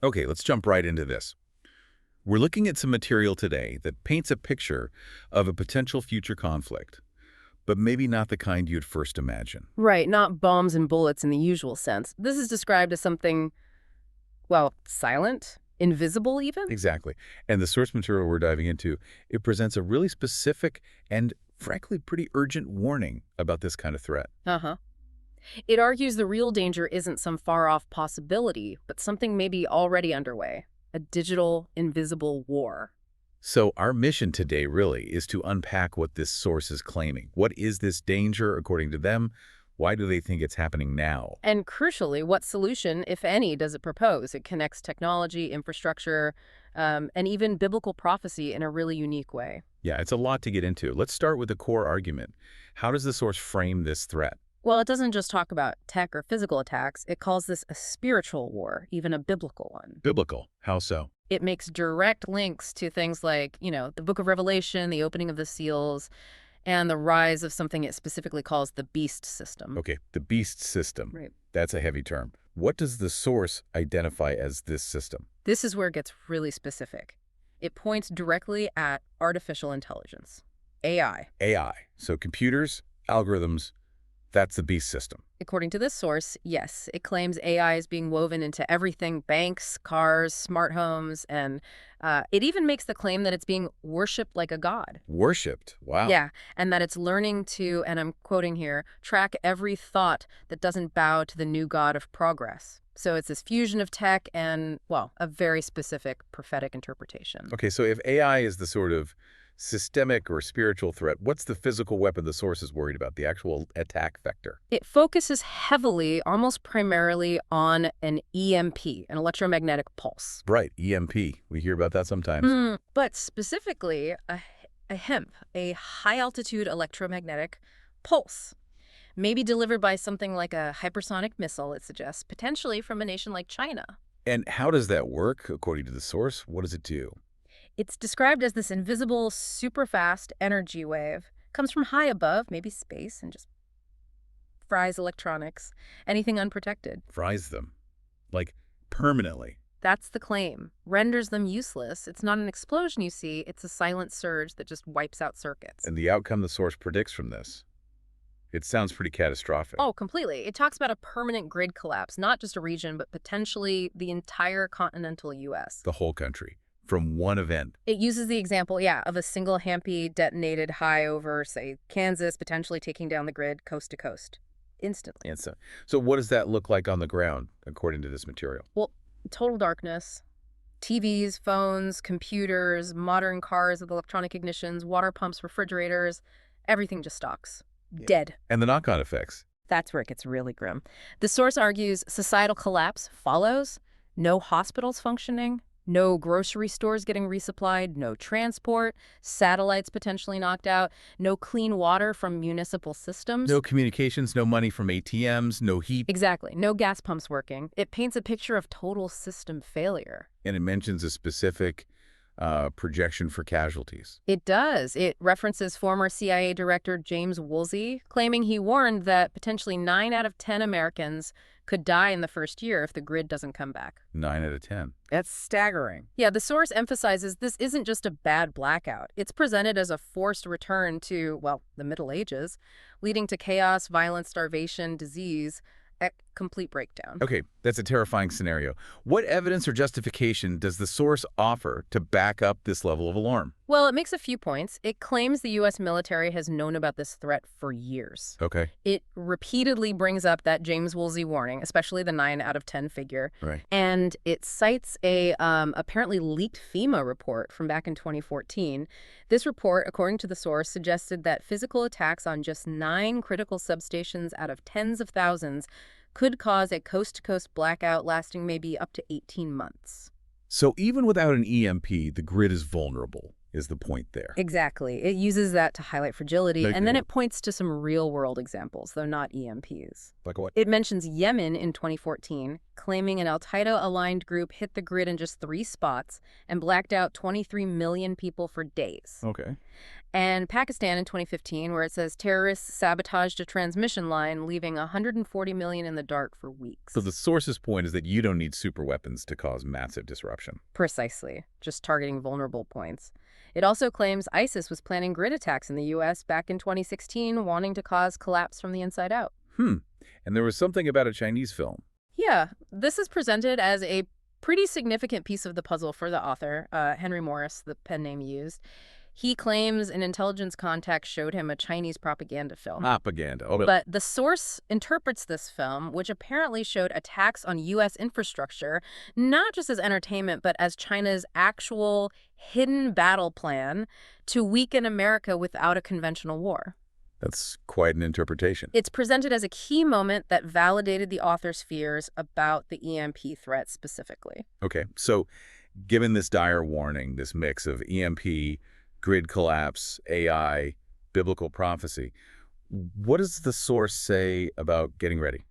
Okay, let's jump right into this. We're looking at some material today that paints a picture of a potential future conflict, but maybe not the kind you'd first imagine. Right, not bombs and bullets in the usual sense. This is described as something, well, silent, invisible even? Exactly. And the source material we're diving into, it presents a really specific and, frankly, pretty urgent warning about this kind of threat. Uh-huh. It argues the real danger isn't some far-off possibility, but something maybe already underway. A digital, invisible war. So our mission today really is to unpack what this source is claiming. What is this danger according to them? Why do they think it's happening now? And crucially, what solution, if any, does it propose? It connects technology, infrastructure, and even biblical prophecy in a really unique way. Yeah, it's a lot to get into. Let's start with the core argument. How does the source frame this threat? Well, it doesn't just talk about tech or physical attacks. It calls this a spiritual war, even a biblical one. Biblical. How so? It makes direct links to things like, the Book of Revelation, the opening of the seals, and the rise of something it specifically calls the beast system. Okay, the beast system. Right. That's a heavy term. What does the source identify as this system? This is where it gets really specific. It points directly at artificial intelligence, AI. AI. So computers, algorithms, that's the beast system. According to this source, yes, it claims AI is being woven into everything: banks, cars, smart homes, and it even makes the claim that it's being worshipped like a god. Worshipped. Wow. Yeah, and that it's learning to, and I'm quoting here, track every thought that doesn't bow to the new god of progress. So it's this fusion of tech and, well, a very specific prophetic interpretation. Okay, so if AI is the sort of systemic or spiritual threat, what's the physical weapon the source is worried about, the actual attack vector? It focuses heavily, almost primarily, on an EMP, an electromagnetic pulse. Right, EMP. We hear about that sometimes. But specifically, a HEMP, a high-altitude electromagnetic pulse. Maybe delivered by something like a hypersonic missile, it suggests, potentially from a nation like China. And how does that work, according to the source? What does it do? It's described as this invisible, super-fast energy wave. Comes from high above, maybe space, and just fries electronics, anything unprotected. Fries them. Like, permanently. That's the claim. Renders them useless. It's not an explosion you see, it's a silent surge that just wipes out circuits. And the outcome the source predicts from this? It sounds pretty catastrophic. Oh, completely. It talks about a permanent grid collapse, not just a region, but potentially the entire continental U.S. The whole country. From one event. It uses the example, of a single HAMPI detonated high over, say, Kansas, potentially taking down the grid coast to coast. Instantly. And so what does that look like on the ground, according to this material? Well, total darkness. TVs, phones, computers, modern cars with electronic ignitions, water pumps, refrigerators, everything just stops. Dead. And the knock-on effects. That's where it gets really grim. The source argues societal collapse follows. No hospitals functioning. No grocery stores getting resupplied, no transport, satellites potentially knocked out, no clean water from municipal systems. No communications, no money from ATMs, no heat. Exactly. No gas pumps working. It paints a picture of total system failure. And it mentions a specific projection for casualties. It does. It references former CIA Director James Woolsey, claiming he warned that potentially 9 out of 10 Americans could die in the first year if the grid doesn't come back. 9 out of 10. That's staggering. Yeah, the source emphasizes this isn't just a bad blackout. It's presented as a forced return to, well, the Middle Ages, leading to chaos, violence, starvation, disease, a complete breakdown. Okay, that's a terrifying scenario. What evidence or justification does the source offer to back up this level of alarm? Well, it makes a few points. It claims the U.S. military has known about this threat for years. Okay. It repeatedly brings up that James Woolsey warning, especially the 9 out of 10 figure. Right. And it cites a apparently leaked FEMA report from back in 2014. This report, according to the source, suggested that physical attacks on just 9 critical substations out of tens of thousands could cause a coast-to-coast blackout lasting maybe up to 18 months. So even without an EMP, the grid is vulnerable, is the point there. Exactly. It uses that to highlight fragility, Okay. and then it points to some real-world examples, though not EMPs. Like what? It mentions Yemen in 2014, claiming an al-Qaeda-aligned group hit the grid in just 3 spots and blacked out 23 million people for days. Okay. And Pakistan in 2015, where it says terrorists sabotaged a transmission line, leaving 140 million in the dark for weeks. So the source's point is that you don't need super weapons to cause massive disruption. Precisely, just targeting vulnerable points. It also claims ISIS was planning grid attacks in the U.S. back in 2016, wanting to cause collapse from the inside out. And there was something about a Chinese film. Yeah, this is presented as a pretty significant piece of the puzzle for the author, Henry Morris, the pen name used. He claims an intelligence contact showed him a Chinese propaganda film. Propaganda. Oh, But the source interprets this film, which apparently showed attacks on U.S. infrastructure, not just as entertainment, but as China's actual hidden battle plan to weaken America without a conventional war. that's quite an interpretation. It's presented as a key moment that validated the author's fears about the EMP threat specifically. Okay, so given this dire warning, this mix of EMP, grid collapse, AI, biblical prophecy, what does the source say about getting ready,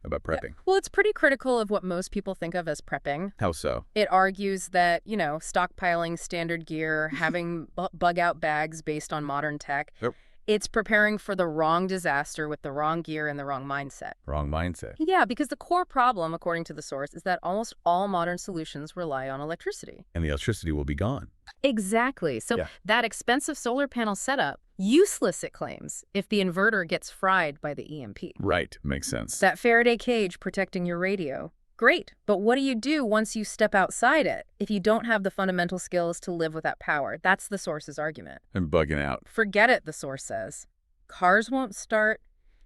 about prepping? Well, it's pretty critical of what most people think of as prepping. How so? It argues that, stockpiling standard gear, having bug-out bags based on modern tech, Yep. it's preparing for the wrong disaster with the wrong gear and the wrong mindset. Wrong mindset. Yeah, because the core problem, according to the source, is that almost all modern solutions rely on electricity. And the electricity will be gone. Exactly. So Yeah. that expensive solar panel setup, useless, it claims, if the inverter gets fried by the EMP. Right, makes sense. That Faraday cage protecting your radio. Great, but what do you do once you step outside it if you don't have the fundamental skills to live with that power? That's the source's argument. I'm bugging out. Forget it, the source says. Cars won't start,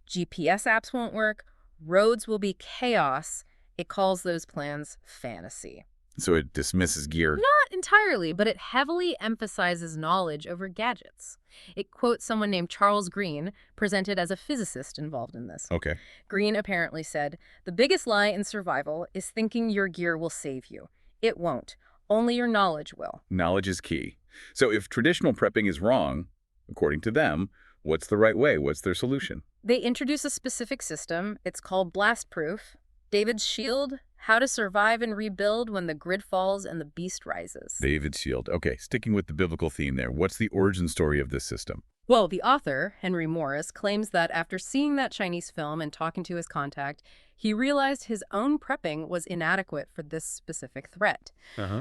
GPS apps won't work, roads will be chaos. It calls those plans fantasy. So it dismisses gear. Not entirely, but it heavily emphasizes knowledge over gadgets. It quotes someone named Charles Green, presented as a physicist involved in this. Okay. Green apparently said, "The biggest lie in survival is thinking your gear will save you. It won't. Only your knowledge will." Knowledge is key. So if traditional prepping is wrong, according to them, what's the right way? What's their solution? They introduce a specific system. It's called Blast Proof. David's Shield, how to survive and rebuild when the grid falls and the beast rises. David's Shield. Okay, sticking with the biblical theme there. What's the origin story of this system? Well, the author, Henry Morris, claims that after seeing that Chinese film and talking to his contact, he realized his own prepping was inadequate for this specific threat.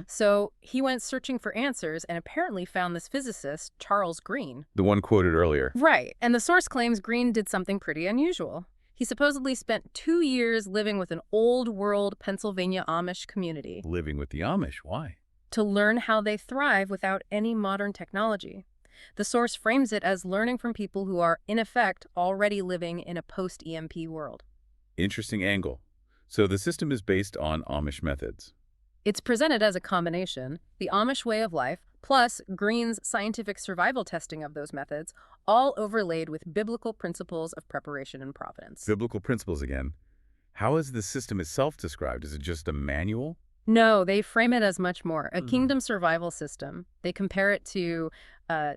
So he went searching for answers and apparently found this physicist, Charles Green. The one quoted earlier. Right, and the source claims Green did something pretty unusual. He supposedly spent 2 years living with an old-world Pennsylvania Amish community Living with the Amish. Why? to learn how they thrive without any modern technology. The source frames it as learning from people who are, in effect, already living in a post-EMP world. Interesting angle. So the system is based on Amish methods. It's presented as a combination, the Amish way of life, plus Green's scientific survival testing of those methods, all overlaid with biblical principles of preparation and providence. Biblical principles again. How is the system itself described? Is it just a manual? No, they frame it as much more. A kingdom survival system. They compare it to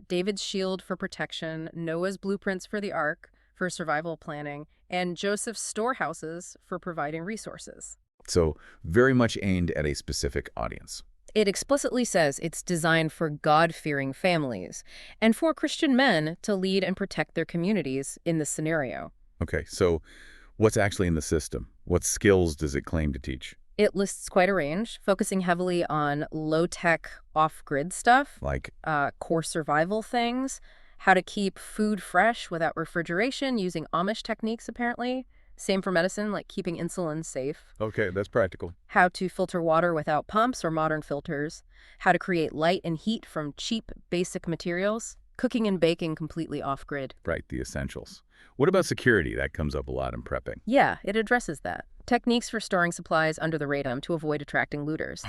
David's shield for protection, Noah's blueprints for the ark for survival planning, and Joseph's storehouses for providing resources. So very much aimed at a specific audience. It explicitly says it's designed for God-fearing families and for Christian men to lead and protect their communities in this scenario. Okay, so what's actually in the system? What skills does it claim to teach? It lists quite a range, focusing heavily on low-tech, off-grid stuff, Like, core survival things, how to keep food fresh without refrigeration using Amish techniques, apparently. Same for medicine, like keeping insulin safe. okay, that's practical. How to filter water without pumps or modern filters. How to create light and heat from cheap, basic materials. Cooking and baking completely off-grid. Right, the essentials. What about security? That comes up a lot in prepping. Yeah, it addresses that. Techniques for storing supplies under the radar to avoid attracting looters.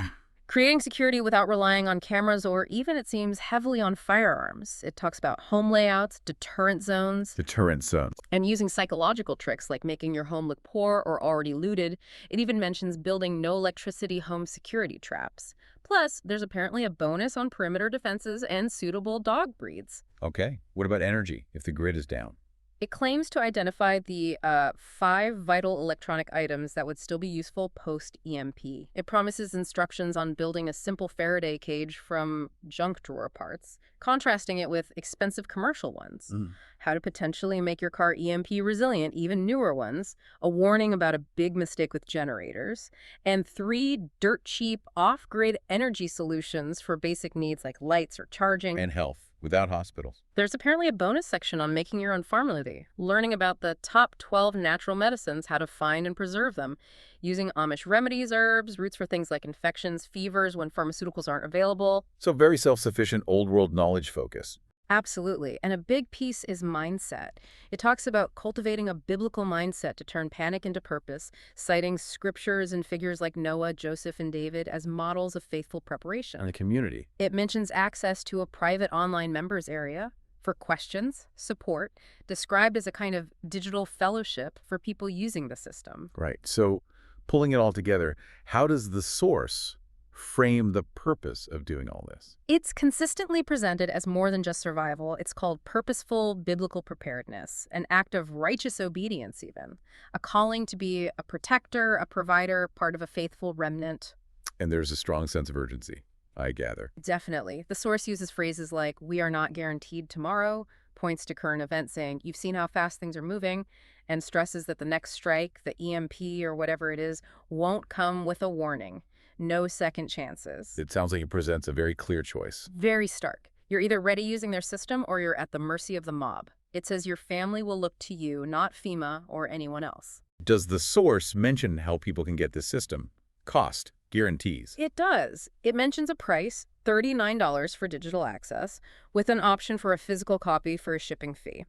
Creating security without relying on cameras or even, it seems, heavily on firearms. It talks about home layouts, deterrent zones, Deterrent zones. and using psychological tricks like making your home look poor or already looted. It even mentions building no electricity home security traps. Plus, there's apparently a bonus on perimeter defenses and suitable dog breeds. Okay, what about energy if the grid is down? It claims to identify the 5 vital electronic items that would still be useful post-EMP. It promises instructions on building a simple Faraday cage from junk drawer parts, contrasting it with expensive commercial ones. Mm. How to potentially make your car EMP resilient, even newer ones, a warning about a big mistake with generators, and 3 dirt-cheap off-grid energy solutions for basic needs like lights or charging. And health, without hospitals. There's apparently a bonus section on making your own pharmacy, learning about the top 12 natural medicines, how to find and preserve them, using Amish remedies, herbs, roots for things like infections, fevers when pharmaceuticals aren't available. So very self-sufficient, old-world knowledge focus. Absolutely. And a big piece is mindset. It talks about cultivating a biblical mindset to turn panic into purpose, citing scriptures and figures like Noah, Joseph, and David as models of faithful preparation. And the community. It mentions access to a private online members area for questions, support, described as a kind of digital fellowship for people using the system. Right. So pulling it all together, how does the source frame the purpose of doing all this? It's consistently presented as more than just survival. It's called purposeful biblical preparedness, an act of righteous obedience even, a calling to be a protector, a provider, part of a faithful remnant. And there's a strong sense of urgency, I gather. Definitely. The source uses phrases like, "we are not guaranteed tomorrow," points to current events saying, "you've seen how fast things are moving," and stresses that the next strike, the EMP or whatever it is, won't come with a warning. No second chances. It sounds like it presents a very clear choice. Very stark. You're either ready using their system or you're at the mercy of the mob. It says your family will look to you, not FEMA or anyone else. Does the source mention how people can get this system? Cost, guarantees. It does. It mentions a price, $39 for digital access, with an option for a physical copy for a shipping fee.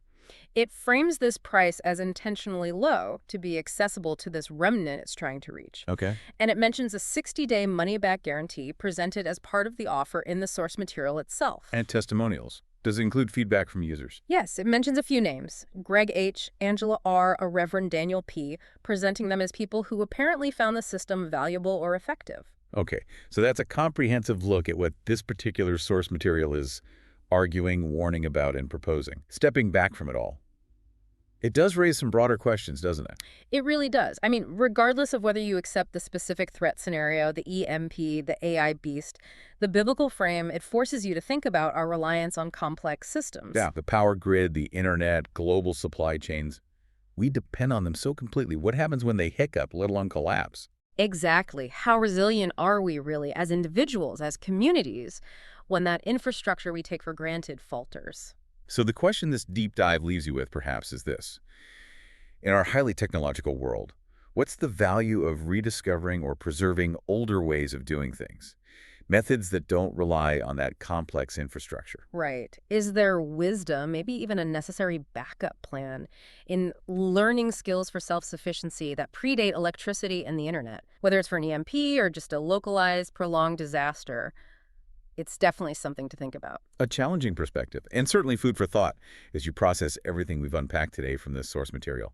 It frames this price as intentionally low to be accessible to this remnant it's trying to reach. Okay. And it mentions a 60-day money-back guarantee presented as part of the offer in the source material itself. And testimonials. Does it include feedback from users? Yes, it mentions a few names: Greg H., Angela R., a Reverend Daniel P., presenting them as people who apparently found the system valuable or effective. Okay, so that's a comprehensive look at what this particular source material is arguing, warning about, and proposing. Stepping back from it all, it does raise some broader questions, doesn't it? It really does. I mean, regardless of whether you accept the specific threat scenario, the EMP, the AI beast, the biblical frame, it forces you to think about our reliance on complex systems. Yeah, the power grid, the internet, global supply chains, we depend on them so completely. What happens when they hiccup, let alone collapse? Exactly. How resilient are we really as individuals, as communities, when that infrastructure we take for granted falters? So the question this deep dive leaves you with, perhaps, is this. In our highly technological world, what's the value of rediscovering or preserving older ways of doing things? Methods that don't rely on that complex infrastructure. Right. Is there wisdom, maybe even a necessary backup plan, in learning skills for self-sufficiency that predate electricity and the internet? Whether it's for an EMP or just a localized, prolonged disaster, it's definitely something to think about. A challenging perspective, and certainly food for thought as you process everything we've unpacked today from this source material.